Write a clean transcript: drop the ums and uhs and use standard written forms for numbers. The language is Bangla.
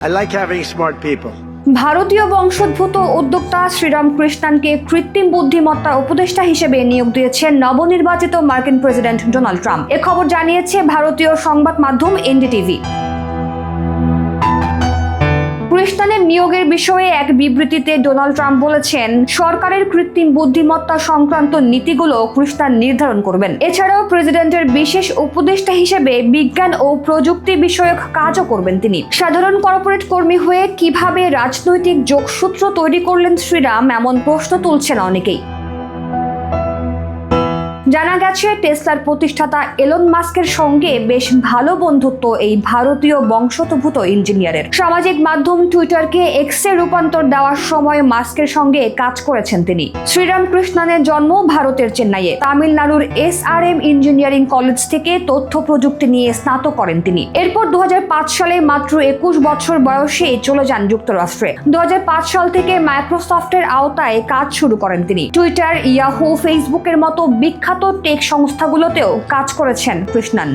I like having smart people. ভারতীয় বংশোদ্ভূত উদ্যোক্তা শ্রীরাম কৃষ্ণানকে কৃত্রিম বুদ্ধিমত্তা উপদেষ্টা হিসেবে নিয়োগ দিয়েছেন নবনির্বাচিত মার্কিন প্রেসিডেন্ট ডোনাল্ড ট্রাম্প। এ খবর জানিয়েছে ভারতীয় সংবাদ মাধ্যম এনডিটিভি। কৃষ্ণানের নিয়োগের বিষয়ে এক বিবৃতিতে ডোনাল্ড ট্রাম্প বলেছেন, সরকারের কৃত্রিম বুদ্ধিমত্তা সংক্রান্ত নীতিগুলো কৃষ্ণান নির্ধারণ করবেন। এছাড়াও প্রেসিডেন্টের বিশেষ উপদেষ্টা হিসেবে বিজ্ঞান ও প্রযুক্তি বিষয়ক কাজও করবেন তিনি। সাধারণ কর্পোরেট কর্মী হয়ে কিভাবে রাজনৈতিক যোগসূত্র তৈরি করলেন শ্রীরাম, এমন প্রশ্ন তুলছেন অনেকেই। জানা গেছে, টেসলার প্রতিষ্ঠাতা এলন মাস্কের সঙ্গে বেশ ভালো বন্ধুত্ব এই ভারতীয় বংশোদ্ভূত ইঞ্জিনিয়ারের। সামাজিক মাধ্যম টুইটারকে এক্সে রূপান্তর দেওয়ার সময় মাস্কের সঙ্গে কাজ করেছেন তিনি। শ্রীরাম কৃষ্ণানের জন্ম ভারতের চেন্নাইয়ে। তামিলনাড়ুর SRM ইঞ্জিনিয়ারিং কলেজ থেকে তথ্য প্রযুক্তি নিয়ে স্নাতক করেন তিনি। এরপর 2005 সালে মাত্র 21 বছর বয়সে চলে যান যুক্তরাষ্ট্রে। 2005 সাল থেকে মাইক্রোসফটের আওতায় কাজ শুরু করেন তিনি। টুইটার, ইয়াহু, ফেসবুকের মতো বিখ্যাত টেক সংস্থাগুলোতেও কাজ করেছেন কৃষ্ণান।